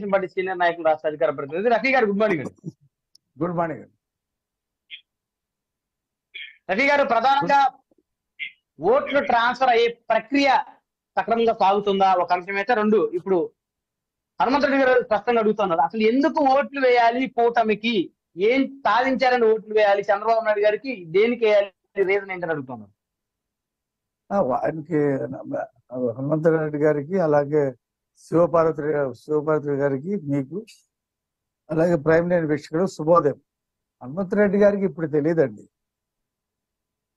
Telugu Desam party senior నాయకులు రాష్ట్ర అధికార ప్రతినిధి రఫీ గారు. గుడ్ మార్నింగ్ అండి. Good morning. రఫీ గారు, ప్రధానంగా ఓట్లు ట్రాన్స్ఫర్ అయ్యే ప్రక్రియ సక్రమంగా సాగుతుందా ఒక అంశం అయితే, రెండు ఇప్పుడు హనుమంతరెడ్డి గారు స్పష్టంగా అడుగుతున్నారు, అసలు ఎందుకు ఓట్లు వేయాలి కూటమికి, ఏం సాధించారని ఓట్లు వేయాలి చంద్రబాబు నాయుడు గారికి, దేనికి వేయాలి, రీజన్ ఏంటని అడుగుతున్నారు. ఆయనకి హనుమంతరెడ్డి గారికి, అలాగే శివపార్వతి గారికి, మీకు, అలాగే ప్రైమ్ వీక్షకుడు శుభోదయం. హనుమంతరెడ్డి గారికి ఇప్పుడు తెలియదండి.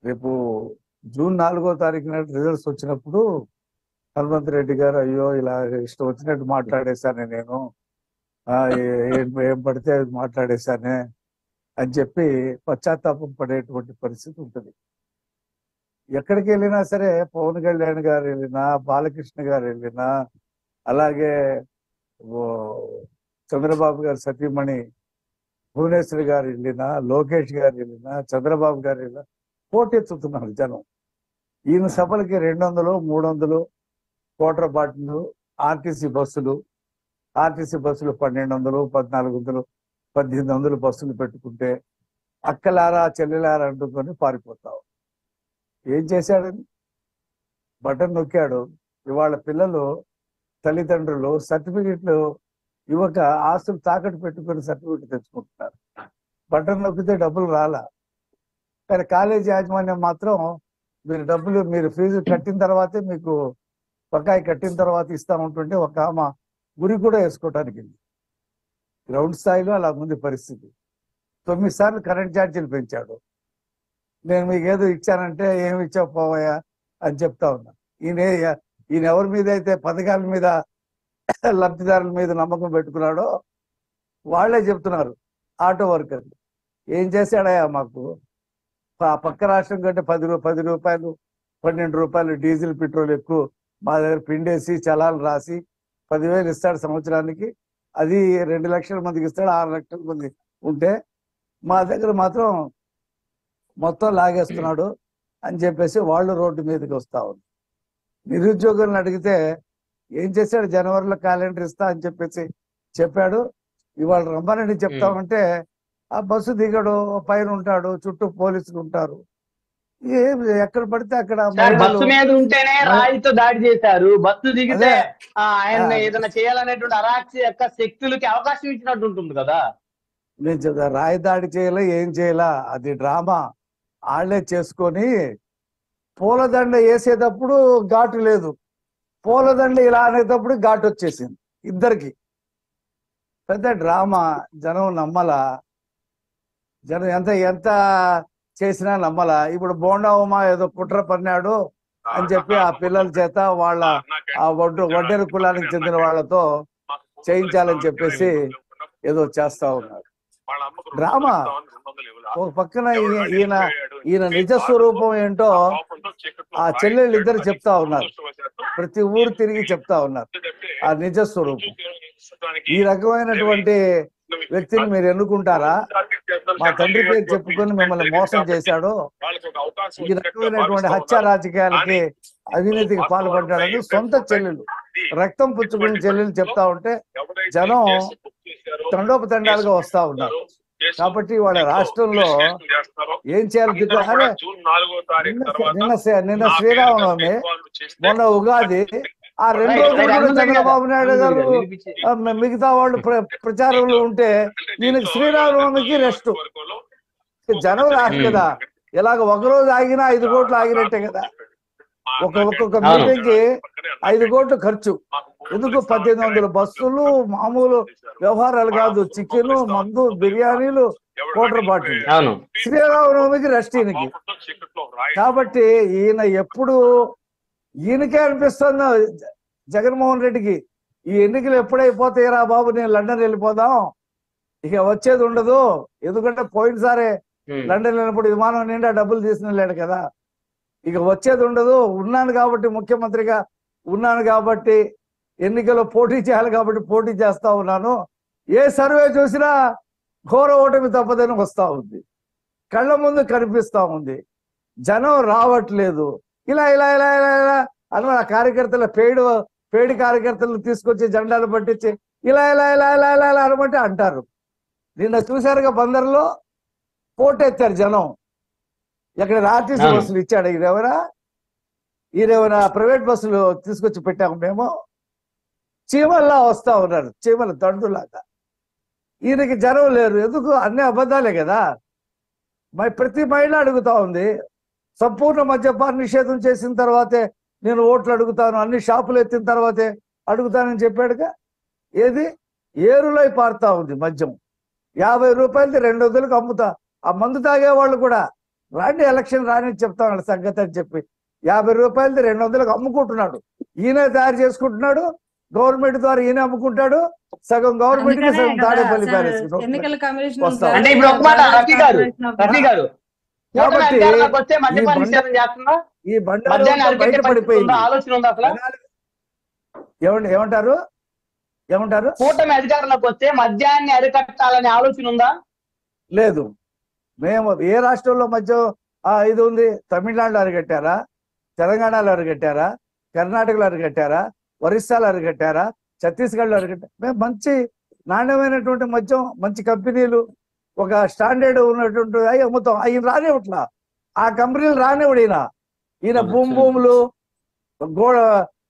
రేపు జూన్ 4వ తారీఖు నాటి రిజల్ట్స్ వచ్చినప్పుడు హనుమంతరెడ్డి గారు అయ్యో ఇలా ఇష్టం వచ్చినట్టు మాట్లాడేశానే నేను, ఏం పడితే అది మాట్లాడేశానే అని చెప్పి పశ్చాత్తాపం పడేటువంటి పరిస్థితి ఉంటుంది. ఎక్కడికి వెళ్ళినా సరే, పవన్ కళ్యాణ్ గారు వెళ్ళినా, బాలకృష్ణ గారు వెళ్ళినా, అలాగే చంద్రబాబు గారు సతీమణి భువనేశ్వర్ గారు వెళ్ళినా, లోకేష్ గారు వెళ్ళినా, చంద్రబాబు గారు వెళ్ళినా పోటెత్తుతున్నారు జనం. ఈయన సభలకి 200, 300 కోట్ల బాటిల్ ఆర్టీసీ బస్సులు 1200, 1400, 1800 బస్సులు పెట్టుకుంటే అక్కలారా చెల్లెలారా అంటుకొని పారిపోతావు. ఏం చేశాడని బటన్ నొక్కాడు. ఇవాళ పిల్లలు తల్లిదండ్రులు సర్టిఫికెట్లు ఇవ్వక ఆస్తులు తాకట్టు పెట్టుకొని సర్టిఫికెట్ తెచ్చుకుంటున్నారు. బటన్ నొక్కితే డబ్బులు రాలా. కానీ కాలేజీ యాజమాన్యం మాత్రం మీరు ఫీజు కట్టిన తర్వాతే, మీకు బకాయి కట్టిన తర్వాత ఇస్తా ఉంటుంటే ఒక ఆమె గురి కూడా వేసుకోవడానికి గ్రౌండ్ స్థాయిలో అలా ఉంది పరిస్థితి. 9 సార్లు కరెంట్ ఛార్జీలు పెంచాడు. నేను మీకు ఏదో ఇచ్చానంటే ఏమి ఇచ్చావు పోవయ్యా అని చెప్తా ఉన్నా. ఈయన ఎవరి మీద అయితే పథకాల మీద, లబ్ధిదారుల మీద నమ్మకం పెట్టుకున్నాడో వాళ్లే చెప్తున్నారు. ఆటో వర్కర్ ఏం చేశాడయ్యా, మాకు పక్క రాష్ట్రం కంటే 10 రూపాయలు 12 రూపాయలు డీజిల్ పెట్రోల్ ఎక్కువ మా దగ్గర పిండేసి చలాలు రాసి 10,000 ఇస్తాడు సంవత్సరానికి. అది 2 లక్షల మందికి ఇస్తాడు, 6 లక్షల మంది ఉంటే మా దగ్గర మాత్రం మొత్తం లాగేస్తున్నాడు అని చెప్పేసి వాళ్ళు రోడ్డు మీదకి వస్తా ఉంది. నిరుద్యోగులను అడిగితే ఏం చేశాడు, జనవరిలో క్యాలెండర్ ఇస్తా అని చెప్పేసి చెప్పాడు. ఇవాళ రమ్మని చెప్తామంటే ఆ బస్సు దిగడు, పైన ఉంటాడు, చుట్టూ పోలీసులు ఉంటారు. ఎక్కడ పడితే అక్కడ బస్సు మీద ఉంటేనే రాయితో దాడి చేశారు, బస్సు దిగితే ఆయన ఏదైనా చేయాలనేటువంటి అరాచక శక్తులకి అవకాశం ఇచ్చినట్టు ఉంటుంది కదా. నేను చెప్తా, రాయి దాడి చేయాలా, ఏం చేయాలా, అది డ్రామా. వాళ్ళే చేసుకొని పూలదండ వేసేటప్పుడు ఘాటు లేదు, పూలదండ ఇలా అనేటప్పుడు ఘాటు వచ్చేసింది. ఇద్దరికి పెద్ద డ్రామా. జనం నమ్మలా. జనం ఎంత చేసినా నమ్మలా. ఇప్పుడు బోండా ఉమా ఏదో కుట్ర పన్నాడు అని చెప్పి ఆ పిల్లల చేత వాళ్ళ ఆ వడ్డెర కులానికి చెందిన వాళ్ళతో చేయించాలని చెప్పేసి ఏదో చేస్తా ఉన్నారు. డ్రామా. ఒక పక్కన ఈయన నిజ స్వరూపం ఏంటో ఆ చెల్లెళ్ళు ఇద్దరు చెప్తా ఉన్నారు. ప్రతి ఊరు తిరిగి చెప్తా ఉన్నారు ఆ నిజ స్వరూపం. ఈ రకమైనటువంటి వ్యక్తిని మీరు ఎన్నుకుంటారా? మా తండ్రి పేరు చెప్పుకొని మిమ్మల్ని మోసం చేశాడు, ఈ రకమైనటువంటి హత్య రాజకీయాలకి, అవినీతికి పాల్పడ్డాడని సొంత చెల్లెలు, రక్తం పుచ్చుకుని చెల్లెలు చెప్తా ఉంటే జనం తండోపతండాలుగా వస్తా ఉన్నారు. కాబట్టి వాళ్ళ రాష్ట్రంలో ఏం చేయాలి? నిన్న శ్రీరామనవమి, మొన్న ఉగాది, ఆ 2 రోజులు కూడా చంద్రబాబు నాయుడు గారు మిగతా వాళ్ళు ప్రచారంలో ఉంటే ఈయనకి శ్రీరామనవమికి రెస్ట్. జనం రాదు కదా. ఇలాగ ఒకరోజు ఆగినా 5 కోట్లు ఆగినట్టే కదా. ఒక్కొక్క మీటింగ్ కి 5 కోట్లు ఖర్చు. ఎందుకు? 1800 బస్సులు, మామూలు వ్యవహారాలు కాదు, చికెన్, మందు, బిర్యానీలు, కోటర్ బాటిల్. శ్రీరామనవమికి రెస్ట్ ఈయనకి. కాబట్టి ఈయనకే అనిపిస్తుంది జగన్మోహన్ రెడ్డికి, ఈ ఎన్నికలు ఎప్పుడైపోతాయిరా బాబు, నేను లండన్ వెళ్ళిపోదాం, ఇక వచ్చేది ఉండదు. ఎందుకంటే పోయినసారే లండన్ వెళ్ళినప్పుడు విమానం నిండా డబ్బులు తీసుకుని కదా. ఇక వచ్చేది ఉండదు. ఉన్నాను కాబట్టి, ముఖ్యమంత్రిగా ఉన్నాను కాబట్టి, ఎన్నికల్లో పోటీ చేయాలి కాబట్టి పోటీ చేస్తా ఉన్నాను. ఏ సర్వే చూసినా ఘోర ఓటమి తప్పదని వస్తా ఉంది, కళ్ళ ముందు కనిపిస్తా ఉంది. జనం రావట్లేదు. ఇలా ఇలా ఇలా ఇలా ఇలా అన్న కార్యకర్తల పేడి కార్యకర్తలను తీసుకొచ్చి జెండాలు పట్టించి ఇలా ఇలా ఇలా ఇలా ఇలా ఇలా అనమంటే అంటారు. నిన్న చూశారుగా బందర్లో పోటెత్తారు జనం. ఎక్కడ ఆర్టీసీ బస్సులు ఇచ్చాడు ఈయనెవరా ప్రైవేట్ బస్సులు తీసుకొచ్చి పెట్టాము మేము. చీమల్లా వస్తా ఉన్నారు, చీమల దండులాగా. ఈయనకి జనం లేరు, ఎందుకు? అన్ని అబద్ధాలే కదా. ప్రతి మహిళ అడుగుతా ఉంది. సంపూర్ణ మద్యపాన నిషేధం చేసిన తర్వాతే నేను ఓట్లు అడుగుతాను, అన్ని షాపులు ఎత్తిన తర్వాతే అడుగుతానని చెప్పాడుగా. ఏది ఏరులై పారుతా ఉంది మద్యం. 50 రూపాయలది 200కి అమ్ముతా. ఆ మందు తాగే వాళ్ళు కూడా రాండి ఎలక్షన్ రాని చెప్తా వాళ్ళ సంగతి అని చెప్పి 50 రూపాయలది 200కి అమ్ముకుంటున్నాడు. ఈయనే తయారు చేసుకుంటున్నాడు, గవర్నమెంట్ ద్వారా ఈయన అమ్ముకుంటాడు. సగం గవర్నమెంట్ కి సగం తాడేపల్లి ప్యాలెస్. అంటే ఇప్పుడు ఒక మాట రఫీ గారు కాబట్టి ఈ బండి బయటపడిపోయింది. ఆలోచన ఉందా అసలు? ఏమంటారు కూటమి అధికారంలోకి వస్తే మద్యాన్ని అరికట్టాలనే ఆలోచన ఉందా? లేదు. మేము ఏ రాష్ట్రంలో మద్యం ఇది ఉంది? తమిళనాడులో అరికట్టారా, తెలంగాణలో అరికట్టారా, కర్ణాటకలో అరికట్టారా, ఒరిస్సాలో అరికట్టారా, ఛత్తీస్గఢ్లో అరికట్టారా? మేము మంచి నాణ్యమైనటువంటి మద్యం, మంచి కంపెనీలు, ఒక స్టాండర్డ్ ఉన్నటువంటి అవి అమ్ముతాం. ఆయన రానివ్వట్లా, ఆ కంపెనీలు రానివ్వడు. ఈయన భూములు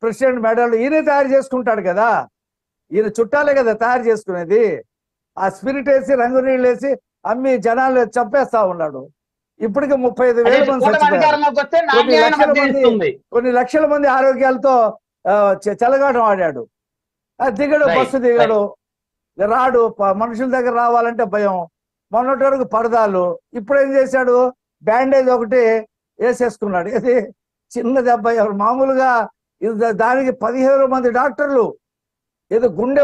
ప్రెసిడెంట్ మెడల్ ఈయనే తయారు చేసుకుంటాడు కదా. ఈయన చుట్టాలే కదా తయారు చేసుకునేది. ఆ స్పిరిట్ వేసి రంగు నీళ్ళు వేసి అమ్మి జనాలు చంపేస్తా ఉన్నాడు. ఇప్పటికి 35,000 మంది కొన్ని లక్షల మంది ఆరోగ్యాలతో చెలగాటం ఆడాడు. దిగడు, బస్సు దిగడు, రాడు. మనుషుల దగ్గర రావాలంటే భయం. మొన్నటి వరకు పరదాలు, ఇప్పుడు ఏం చేశాడు? బ్యాండేజ్ ఒకటి వేసేసుకున్నాడు. ఇది చిన్న దెబ్బ. మామూలుగా దానికి 15 మంది డాక్టర్లు ఏదో గుండె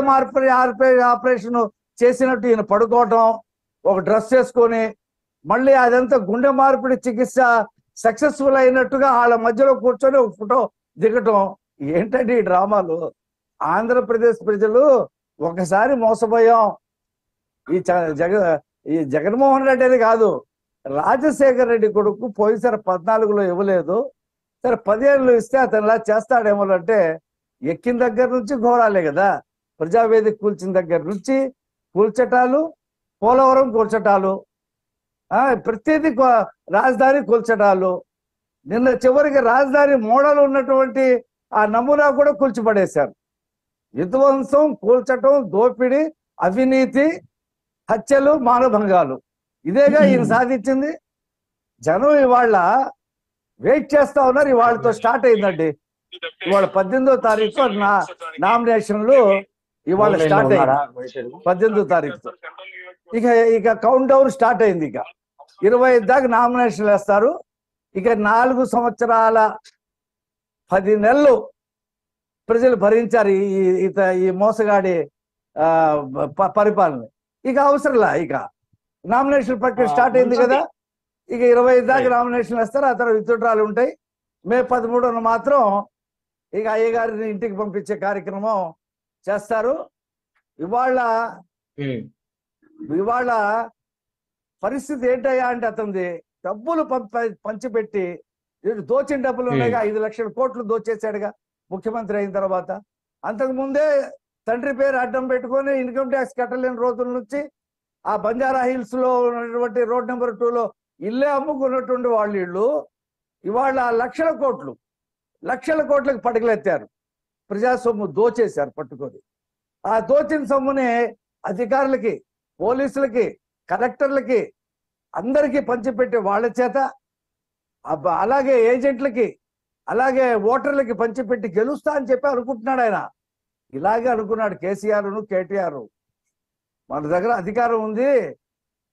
ఆపరేషన్ చేసినట్టు ఈయన పడుకోవటం, ఒక డ్రెస్ వేసుకొని, మళ్ళీ అదంతా గుండె మార్పిడి చికిత్స సక్సెస్ఫుల్ అయినట్టుగా వాళ్ళ మధ్యలో కూర్చొని ఒక ఫోటో దిగటం. ఏంటంటే ఈ డ్రామాలు? ఆంధ్రప్రదేశ్ ప్రజలు ఒకసారి మోసపోయాం. ఈ జగన్మోహన్ రెడ్డి అని కాదు, రాజశేఖర రెడ్డి కొడుకు పోయినసారి 14లో ఇవ్వలేదు, సరే 10 ఏళ్ళు ఇస్తే అతనిలా చేస్తాడేమో అంటే ఎక్కిన దగ్గర నుంచి ఘోరాలే కదా. ప్రజావేదిక కూల్చిన దగ్గర నుంచి కూల్చటాలు, పోలవరం కూల్చటాలు, ప్రతిదీ రాజధాని కూల్చటాలు. నిన్న చివరికి రాజధాని మోడల్ ఉన్నటువంటి ఆ నమూనా కూడా కూల్చిపడేశారు. విధ్వంసం, కూల్చటం, దోపిడీ, అవినీతి, హత్యలు, మానభంగాలు, ఇదేగా ఈయన సాధించింది. జనం ఇవాళ వెయిట్ చేస్తా ఉన్నారు. ఇవాళతో స్టార్ట్ అయిందండి. ఇవాళ 18వ తారీఖు నామినేషన్లు ఇవాళ స్టార్ట్ అయింది. 18వ తారీఖుతో ఇక కౌంట్ డౌన్ స్టార్ట్ అయింది. ఇక 25 దాకా నామినేషన్లు వేస్తారు. ఇక 4 సంవత్సరాల 10 నెలలు ప్రజలు భరించారు ఈ మోసగాడి పరిపాలన. ఇక అవసరంలా, ఇక నామినేషన్ ప్రక్రియ స్టార్ట్ అయింది కదా. ఇక 25 దాకా నామినేషన్లు వేస్తారు. ఆ తర్వాత విత్డ్రాలు ఉంటాయి. మే 13న మాత్రం ఇక అయ్యగారిని ఇంటికి పంపించే కార్యక్రమం చేస్తారు. ఇవాళ పరిస్థితి ఏంటయ్యా అంటే అతనిది డబ్బులు పంచిపెట్టి దోచిన డబ్బులు ఉన్నాయిగా, 5 లక్షల కోట్లు దోచేశాడుగా ముఖ్యమంత్రి అయిన తర్వాత. అంతకు ముందే తండ్రి పేరు అడ్డం పెట్టుకొని ఇన్కమ్ ట్యాక్స్ కట్టలేని రోజుల నుంచి ఆ బంజారా హిల్స్ లో ఉన్నటువంటి రోడ్ నెంబర్ 2లో ఇల్లే అమ్ముకున్నటువంటి వాళ్ళు వీళ్ళు ఇవాళ లక్షల కోట్లకు పడగలెత్తారు. ప్రజా సొమ్ము దోచేశారు పట్టుకొని. ఆ దోచిన సొమ్ముని అధికారులకి, పోలీసులకి, కలెక్టర్లకి అందరికీ పంచిపెట్టే వాళ్ళ చేత, అలాగే ఏజెంట్లకి, అలాగే ఓటర్లకి పంచిపెట్టి గెలుస్తా అని చెప్పి అనుకుంటున్నాడు ఆయన. ఇలాగే అనుకున్నాడు కేసీఆర్ను, కేటీఆర్. మన దగ్గర అధికారం ఉంది,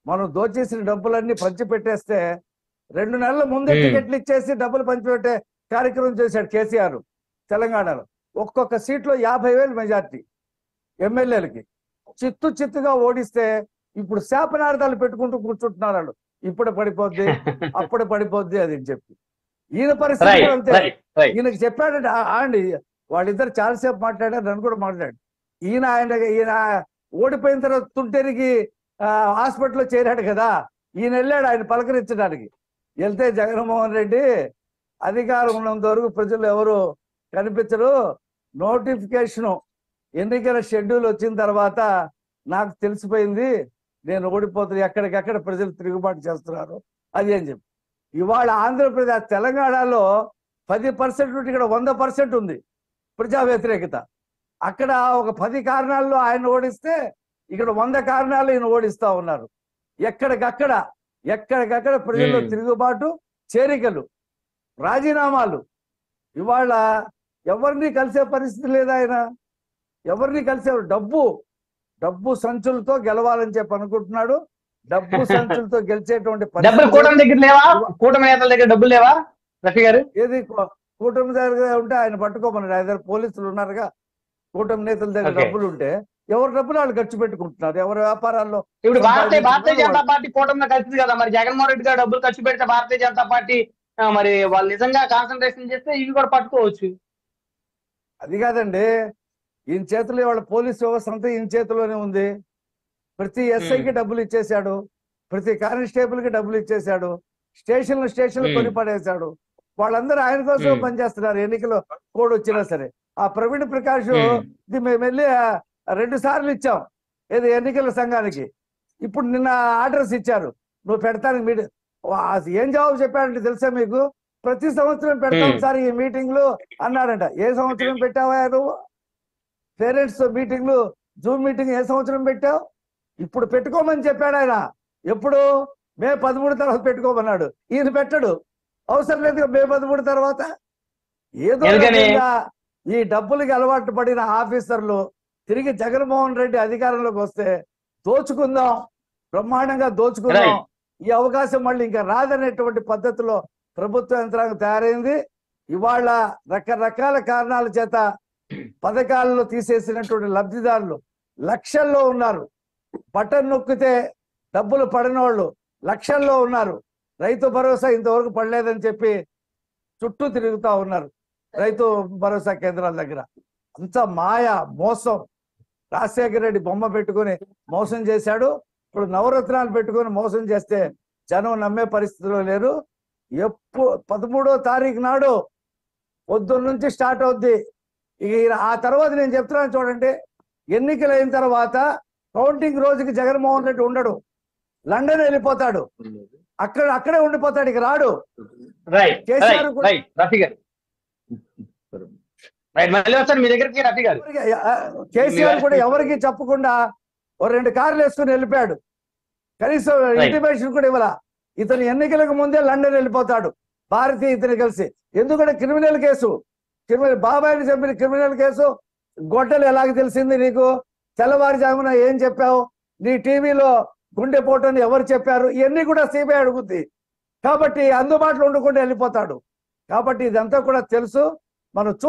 మనం దోచేసిన డబ్బులన్నీ పంచిపెట్టేస్తే 2 నెలల ముందే టికెట్లు ఇచ్చేసి డబ్బులు పంచిపెట్టే కార్యక్రమం చేశాడు కేసీఆర్. తెలంగాణలో ఒక్కొక్క సీట్లో 50,000 మెజార్టీ ఎమ్మెల్యేలకి చిత్తుగా ఓడిస్తే ఇప్పుడు శాపనార్థాలు పెట్టుకుంటూ కూర్చుంటున్నారు వాళ్ళు. ఇప్పుడు పడిపోద్ది, అప్పుడు పడిపోద్ది అది చెప్పి. ఈయన పరిస్థితి అంతే. ఈయనకి చెప్పాడంటే అండి, వాళ్ళిద్దరు చాలాసేపు మాట్లాడారు, నన్ను కూడా మాట్లాడు. ఈయన ఓడిపోయిన తర్వాత తుంటెరికి హాస్పిటల్లో చేరాడు కదా. ఈయన వెళ్ళాడు ఆయన పలకరించడానికి. వెళ్తే జగన్మోహన్ రెడ్డి అధికారం ఉన్నంత వరకు ప్రజలు ఎవరు కనిపించరు, నోటిఫికేషను ఎన్నికల షెడ్యూల్ వచ్చిన తర్వాత నాకు తెలిసిపోయింది నేను ఓడిపోతుంది, ఎక్కడికక్కడ ప్రజలు తిరుగుబాటు చేస్తున్నారు అది అని చెప్పి. ఇవాళ ఆంధ్రప్రదేశ్ తెలంగాణలో 10% నుండి ఇక్కడ 100% ఉంది ప్రజా వ్యతిరేకత. అక్కడ ఒక 10 కారణాల్లో ఆయన ఓడిస్తే ఇక్కడ 100 కారణాలు ఈయన ఓడిస్తా ఉన్నారు. ఎక్కడికక్కడ ప్రజల్లో తిరుగుబాటు, చేరికలు, రాజీనామాలు. ఇవాళ ఎవరిని కలిసే పరిస్థితి లేదు ఆయన, ఎవరిని కలిసే డబ్బు సంచులతో గెలవాలని చెప్పి అనుకుంటున్నాడు. డబ్బు సంచులతో గెలిచేటువంటి డబ్బులు కూటమి దగ్గర లేవా? కూటమి నేతల దగ్గర డబ్బులు లేవా రఫీ గారు? ఏది కూటమి దగ్గర ఉంటే ఆయన పట్టుకోమన్నాడు. ఆయన పోలీసులు ఉన్నారుగా, కూటమి నేతల దగ్గర డబ్బులు ఉంటే ఎవరి డబ్బులు వాళ్ళు ఖర్చు పెట్టుకుంటున్నారు, ఎవరి వ్యాపారాల్లో. ఇప్పుడు భారతీయ జనతా పార్టీ కూటమిలో కలిసింది కదా, మరి జగన్మోహన్ రెడ్డి గారు డబ్బులు ఖర్చు పెడితే భారతీయ జనతా పార్టీ మరి వాళ్ళు నిజంగా కాన్సన్ట్రేషన్ చేస్తే ఇవి కూడా పట్టుకోవచ్చు. అది కాదండి, ఈయన చేతిలో వాళ్ళ పోలీస్ వ్యవస్థ అంతా ఈయన చేతిలోనే ఉంది. ప్రతి ఎస్ఐకి డబ్బులు ఇచ్చేశాడు, ప్రతి కానిస్టేబుల్ కి డబ్బులు ఇచ్చేశాడు, స్టేషన్లు కొని పడేశాడు. వాళ్ళందరూ ఆయన కోసం పనిచేస్తున్నారు. ఎన్నికలు కోడ్ వచ్చినా సరే. ఆ ప్రవీణ్ ప్రకాష్ మేము వెళ్ళి 2 సార్లు ఇచ్చాం ఏది ఎన్నికల సంఘానికి. ఇప్పుడు నిన్న ఆర్డర్స్ ఇచ్చారు నువ్వు పెడతానికి. ఏం జవాబు చెప్పాడంటే తెలుసా మీకు? ప్రతి సంవత్సరం పెడతాం సార్ ఈ మీటింగ్లు అన్నాడంట. ఏ సంవత్సరం పెట్టావా నువ్వు? పేరెంట్స్ మీటింగ్లు, జూమ్ మీటింగ్ ఏ సంవత్సరం పెట్టావు? ఇప్పుడు పెట్టుకోమని చెప్పాడు ఆయన. ఎప్పుడు? మే 13 తర్వాత పెట్టుకోమన్నాడు. ఈయన పెట్టడు, అవసరం లేదు మే 13 తర్వాత. ఏదో ఈ డబ్బులకి అలవాటు పడిన ఆఫీసర్లు తిరిగి జగన్మోహన్ రెడ్డి అధికారంలోకి వస్తే దోచుకుందాం, బ్రహ్మాండంగా దోచుకుందాం, ఈ అవకాశం మళ్ళీ ఇంకా రాదనేటువంటి పద్ధతిలో ప్రభుత్వ యంత్రాంగం తయారైంది. ఇవాళ రకరకాల కారణాల చేత పథకాలలో తీసేసినటువంటి లబ్ధిదారులు లక్షల్లో ఉన్నారు. బటన్ నొక్కితే డబ్బులు పడిన వాళ్ళు లక్షల్లో ఉన్నారు. రైతు భరోసా ఇంతవరకు పడలేదని చెప్పి చుట్టూ తిరుగుతా ఉన్నారు రైతు భరోసా కేంద్రాల దగ్గర. అంత మాయ, మోసం. రాజశేఖర రెడ్డి బొమ్మ పెట్టుకుని మోసం చేశాడు. ఇప్పుడు నవరత్నాలు పెట్టుకుని మోసం చేస్తే జనం నమ్మే పరిస్థితిలో లేరు. 13వ తారీఖు నాడు పొద్దున్న నుంచి స్టార్ట్ అవుద్ది. ఇక ఆ తర్వాత నేను చెప్తున్నాను చూడండి, ఎన్నికలు అయిన తర్వాత కౌంటింగ్ రోజుకి జగన్మోహన్ రెడ్డి ఉండడు, లండన్ వెళ్ళిపోతాడు. అక్కడే ఉండిపోతాడు, ఇక రాడు. కేసీఆర్ కూడా ఎవరికి చెప్పకుండా 2 కార్లు వేసుకుని వెళ్ళిపోయాడు. కనీసం ఇంటిమేషన్ కూడా ఇవ్వాల. ఇతను ఎన్నికలకు ముందే లండన్ వెళ్ళిపోతాడు భారతీయ ఇతను కలిసి. ఎందుకంటే క్రిమినల్ కేసు, బాబాయిని చంపిన క్రిమినల్ కేసు. గొడ్డలు ఎలాగ తెలిసింది నీకు? తెల్లవారుజామున ఏం చెప్పావు? నీ టీవీలో గుండెపోటని ఎవరు చెప్పారు? ఇవన్నీ కూడా సిబిఐ అడుగుద్ది. కాబట్టి అందుబాటులో ఉండకుండా వెళ్ళిపోతాడు. కాబట్టి ఇదంతా కూడా తెలుసు. మనం